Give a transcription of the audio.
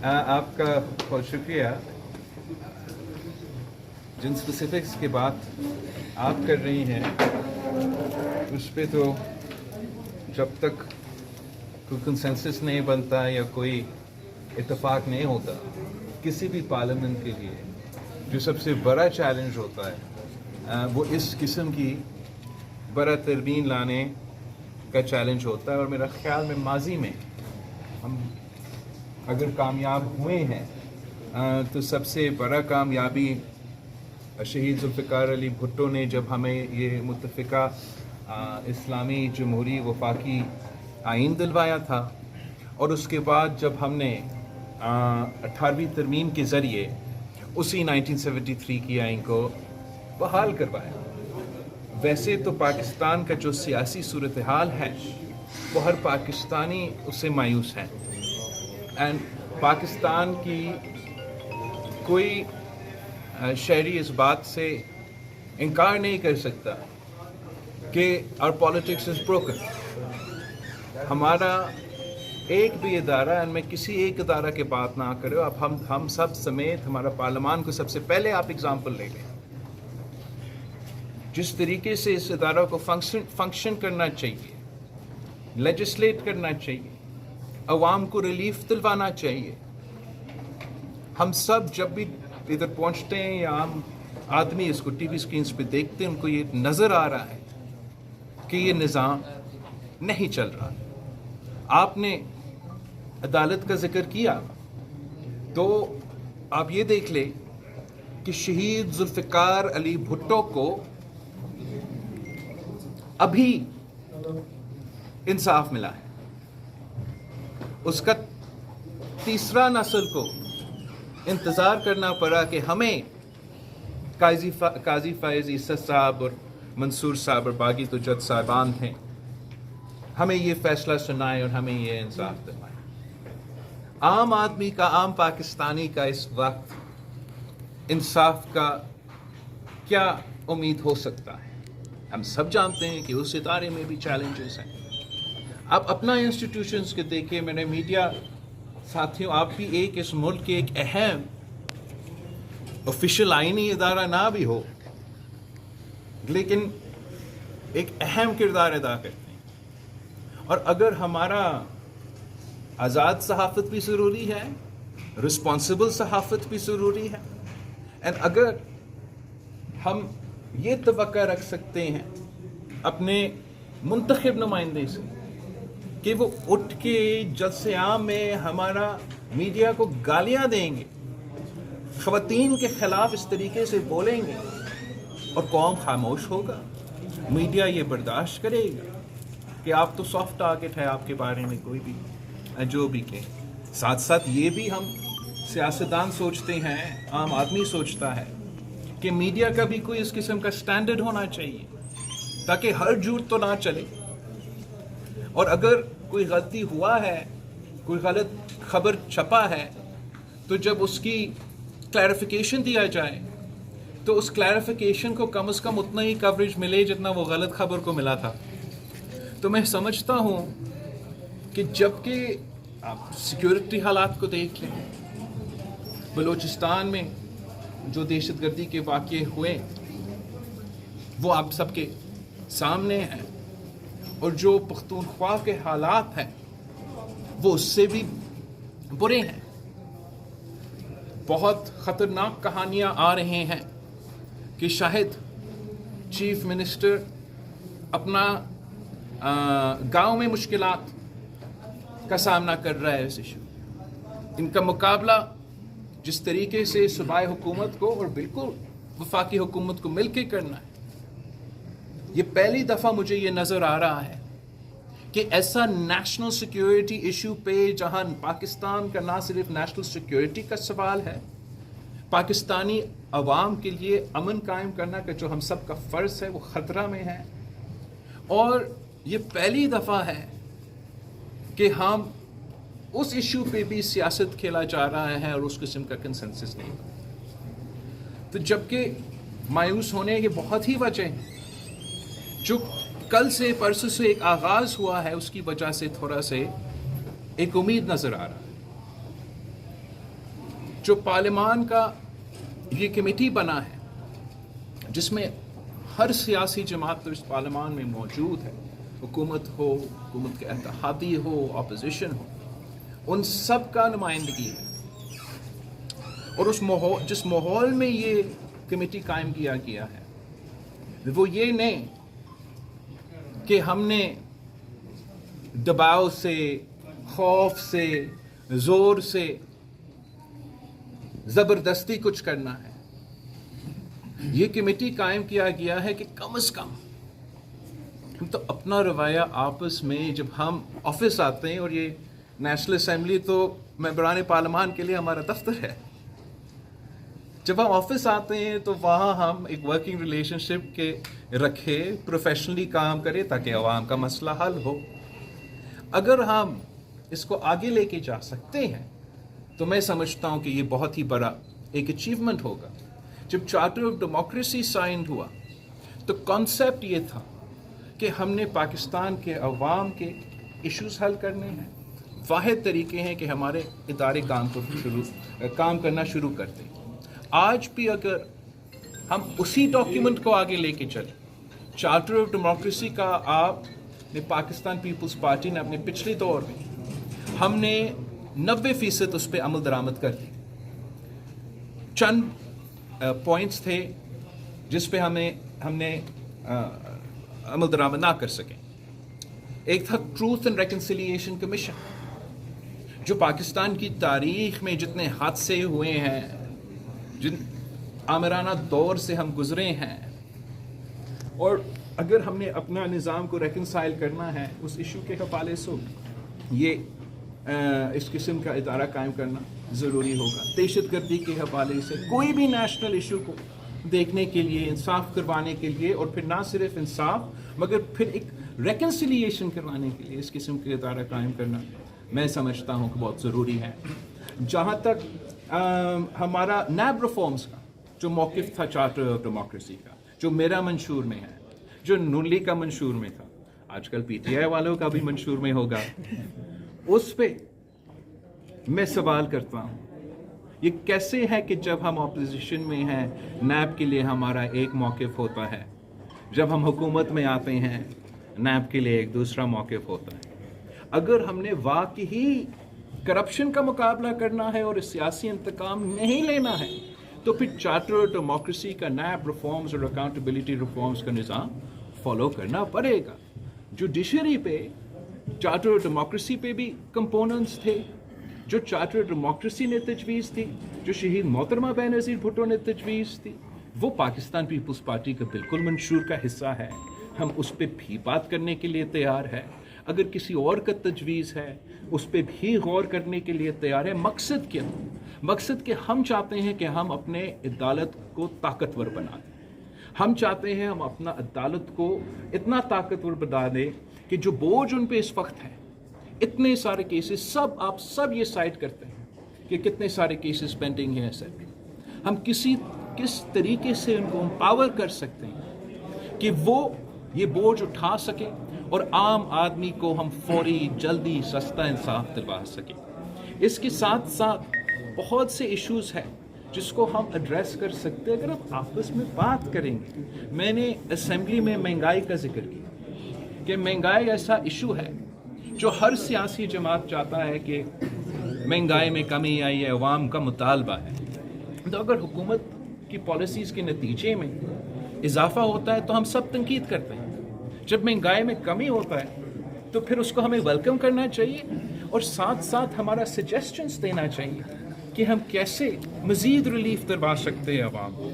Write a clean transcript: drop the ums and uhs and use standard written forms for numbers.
آپ کا بہت شکریہ. جن اسپیسیفکس کی بات آپ کر رہی ہیں اس پہ تو جب تک کوئی کنسنسس نہیں بنتا یا کوئی اتفاق نہیں ہوتا کسی بھی پارلیمنٹ کے لیے جو سب سے بڑا چیلنج ہوتا ہے وہ اس قسم کی بڑا ترمیم لانے کا چیلنج ہوتا ہے. اور میرا خیال میں ماضی میں ہم اگر کامیاب ہوئے ہیں تو سب سے بڑا کامیابی شہید ذوالفقار علی بھٹو نے جب ہمیں یہ متفقہ اسلامی جمہوری وفاقی آئین دلوایا تھا، اور اس کے بعد جب ہم نے 18ویں ترمیم کے ذریعے اسی 1973 کی آئین کو بحال کروایا. ویسے تو پاکستان کا جو سیاسی صورتحال ہے وہ ہر پاکستانی اس سے مایوس ہے. اینڈ پاکستان کی کوئی شہری اس بات سے انکار نہیں کر سکتا کہ our politics is broken. ہمارا ایک بھی ادارہ، میں کسی ایک ادارہ کے بات نہ کرو، اب ہم سب سمیت ہمارا پارلیمان کو سب سے پہلے آپ اگزامپل لے لیں. جس طریقے سے اس ادارہ کو فنکشن کرنا چاہیے، لیجسلیٹ کرنا چاہیے، عوام کو ریلیف دلوانا چاہیے، ہم سب جب بھی ادھر پہنچتے ہیں یا عام آدمی اس کو ٹی وی سکرینز پہ دیکھتے ہیں ان کو یہ نظر آ رہا ہے کہ یہ نظام نہیں چل رہا. آپ نے عدالت کا ذکر کیا تو آپ یہ دیکھ لیں کہ شہید ذوالفقار علی بھٹو کو ابھی انصاف ملا ہے. اس کا تیسرا نسل کو انتظار کرنا پڑا کہ ہمیں قاضی فائز عیسیٰ صاحب اور منصور صاحب اور باقی تو جج صاحبان تھے، ہمیں یہ فیصلہ سنائے اور ہمیں یہ انصاف دلوائے. عام آدمی کا، عام پاکستانی کا اس وقت انصاف کا کیا امید ہو سکتا ہے؟ ہم سب جانتے ہیں کہ اس ادارے میں بھی چیلنجز ہیں. آپ اپنا انسٹیٹیوشنز کے دیکھیں. میرے میڈیا ساتھیوں، آپ بھی اس ملک کے ایک اہم آفیشیل آئینی ادارہ نہ بھی ہو لیکن ایک اہم کردار ادا کرتے ہیں. اور اگر ہمارا آزاد صحافت بھی ضروری ہے، رسپانسبل صحافت بھی ضروری ہے، اور اگر ہم یہ توقع رکھ سکتے ہیں اپنے منتخب نمائندے سے کہ وہ اٹھ کے جلسے عام میں ہمارا میڈیا کو گالیاں دیں گے، خواتین کے خلاف اس طریقے سے بولیں گے اور قوم خاموش ہوگا، میڈیا یہ برداشت کرے گا کہ آپ تو سافٹ ٹارگٹ ہے، آپ کے بارے میں کوئی بھی جو بھی کہ. ساتھ ساتھ یہ بھی ہم سیاستدان سوچتے ہیں، عام آدمی سوچتا ہے کہ میڈیا کا بھی کوئی اس قسم کا سٹینڈرڈ ہونا چاہیے تاکہ ہر جھوٹ تو نہ چلے. اور اگر کوئی غلطی ہوا ہے، کوئی غلط خبر چھپا ہے، تو جب اس کی کلیریفیکیشن دیا جائے تو اس کلیریفیکیشن کو کم از کم اتنا ہی کوریج ملے جتنا وہ غلط خبر کو ملا تھا. تو میں سمجھتا ہوں کہ جب کہ آپ سیکیورٹی حالات کو دیکھ لیں، بلوچستان میں جو دہشت گردی کے واقعے ہوئے وہ آپ سب کے سامنے ہیں، اور جو پختونخوا کے حالات ہیں وہ اس سے بھی برے ہیں. بہت خطرناک کہانیاں آ رہے ہیں کہ شاید چیف منسٹر اپنا گاؤں میں مشکلات کا سامنا کر رہا ہے اس ایشو. ان کا مقابلہ جس طریقے سے صوبائی حکومت کو اور بالکل وفاقی حکومت کو مل کے کرنا ہے، یہ پہلی دفعہ مجھے یہ نظر آ رہا ہے کہ ایسا نیشنل سیکیورٹی ایشو پہ جہاں پاکستان کا نہ صرف نیشنل سیکیورٹی کا سوال ہے، پاکستانی عوام کے لیے امن قائم کرنا کا جو ہم سب کا فرض ہے وہ خطرہ میں ہے. اور یہ پہلی دفعہ ہے کہ ہم اس ایشو پہ بھی سیاست کھیلا جا رہا ہے اور اس قسم کا کنسنسس نہیں. تو جبکہ مایوس ہونے کی بہت ہی وجہ ہیں، جو کل سے پرسوں سے ایک آغاز ہوا ہے اس کی وجہ سے تھوڑا سے ایک امید نظر آ رہا ہے. جو پارلیمان کا یہ کمیٹی بنا ہے جس میں ہر سیاسی جماعت تو اس پارلیمان میں موجود ہے، حکومت ہو، حکومت کے اتحادی ہو، اپوزیشن ہو، ان سب کا نمائندگی ہے۔ اور جس ماحول میں یہ کمیٹی قائم کیا گیا ہے وہ یہ نہیں کہ ہم نے دباؤ سے، خوف سے، زور سے، زبردستی کچھ کرنا ہے۔ یہ کمیٹی قائم کیا گیا ہے کہ کم از کم ہم تو اپنا رویہ آپس میں، جب ہم آفس آتے ہیں، اور یہ نیشنل اسمبلی تو ممبران پارلیمان کے لیے ہمارا دفتر ہے، جب ہم آفس آتے ہیں تو وہاں ہم ایک ورکنگ ریلیشن شپ کے رکھے، پروفیشنلی کام کرے تاکہ عوام کا مسئلہ حل ہو۔ اگر ہم اس کو آگے لے کے جا سکتے ہیں تو میں سمجھتا ہوں کہ یہ بہت ہی بڑا ایک اچیومنٹ ہوگا۔ جب چارٹر آف ڈیموکریسی سائنڈ ہوا تو کانسیپٹ یہ تھا کہ ہم نے پاکستان کے عوام کے ایشوز حل کرنے ہیں۔ واحد طریقے ہیں کہ ہمارے ادارے کام کرنا شروع کر دیں۔ آج بھی اگر ہم اسی ڈاکیومنٹ کو آگے لے کے چلیں، چارٹر آف ڈیموکریسی کا، آپ نے پاکستان پیپلز پارٹی نے اپنے پچھلے دور میں ہم نے 90% اس پہ عمل درآمد کر دی۔ چند پوائنٹس تھے جس پہ ہم نے عمل درآمد نہ کر سکیں۔ ایک تھا ٹروتھ اینڈ ریکنسیلیشن کمیشن، جو پاکستان کی تاریخ میں جتنے حادثے ہوئے ہیں، جن آمرانہ دور سے ہم گزرے ہیں، اور اگر ہم نے اپنا نظام کو ریکنسائل کرنا ہے اس ایشو کے حوالے سے، یہ اس قسم کا ادارہ قائم کرنا ضروری ہوگا۔ دہشت گردی کے حوالے سے کوئی بھی نیشنل ایشو کو دیکھنے کے لیے، انصاف کروانے کے لیے، اور پھر نہ صرف انصاف مگر پھر ایک ریکنسیلیشن کروانے کے لیے اس قسم کے ادارہ قائم کرنا میں سمجھتا ہوں کہ بہت ضروری ہے۔ جہاں تک ہمارا نیب ریفارمز کا جو موقف تھا چارٹر آف ڈیموکریسی کا، جو میرا منشور میں ہے، جو نون لیگ کا منشور میں تھا، آج کل پی ٹی آئی والوں کا بھی منشور میں ہوگا، اس پہ میں سوال کرتا ہوں یہ کیسے ہے کہ جب ہم اپوزیشن میں ہیں نیب کے لیے ہمارا ایک موقف ہوتا ہے، جب ہم حکومت میں آتے ہیں نیب کے لیے ایک دوسرا موقف ہوتا ہے۔ اگر ہم نے واقعی کرپشن کا مقابلہ کرنا ہے اور سیاسی انتقام نہیں لینا ہے تو پھر چارٹر آف ڈیموکریسی کا نیب ریفارمز اور اکاؤنٹیبلٹی ریفارمز کا نظام فالو کرنا پڑے گا۔ جوڈیشری پہ، چارٹر آف ڈیموکریسی پہ بھی کمپوننٹس تھے جو چارٹر آف ڈیموکریسی نے تجویز تھی، جو شہید محترمہ بینظیر بھٹو نے تجویز تھی، وہ پاکستان پیپلز پارٹی کا بالکل منشور کا حصہ ہے۔ ہم اس پہ بھی بات کرنے کے لیے تیار ہے۔ اگر کسی اور کا تجویز ہے اس پہ بھی غور کرنے کے لیے تیار ہے۔ مقصد کیا؟ مقصد کہ ہم چاہتے ہیں کہ ہم اپنے عدالت کو طاقتور بنا دیں۔ ہم چاہتے ہیں ہم اپنا عدالت کو اتنا طاقتور بنا دیں کہ جو بوجھ ان پہ اس وقت ہے، اتنے سارے کیسز، آپ سب یہ سائٹ کرتے ہیں کہ کتنے سارے کیسز پینڈنگ ہیں سر، ہم کس طریقے سے ان کو امپاور کر سکتے ہیں کہ وہ یہ بوجھ اٹھا سکیں اور عام آدمی کو ہم فوری، جلدی، سستا انصاف دلوا سکیں۔ اس کے ساتھ ساتھ بہت سے ایشوز ہیں جس کو ہم ایڈریس کر سکتے ہیں اگر ہم آپس میں بات کریں گے۔ میں نے اسمبلی میں مہنگائی کا ذکر کیا کہ مہنگائی ایسا ایشو ہے جو ہر سیاسی جماعت چاہتا ہے کہ مہنگائی میں کمی آئی ہے، عوام کا مطالبہ ہے۔ تو اگر حکومت کی پالیسیز کے نتیجے میں اضافہ ہوتا ہے تو ہم سب تنقید کرتے ہیں۔ جب مہنگائی میں کمی ہوتا ہے تو پھر اس کو ہمیں ویلکم کرنا چاہیے اور ساتھ ساتھ ہمارا سجیسشنز دینا چاہیے کہ ہم کیسے مزید ریلیف دلوا سکتے ہیں عوام کو۔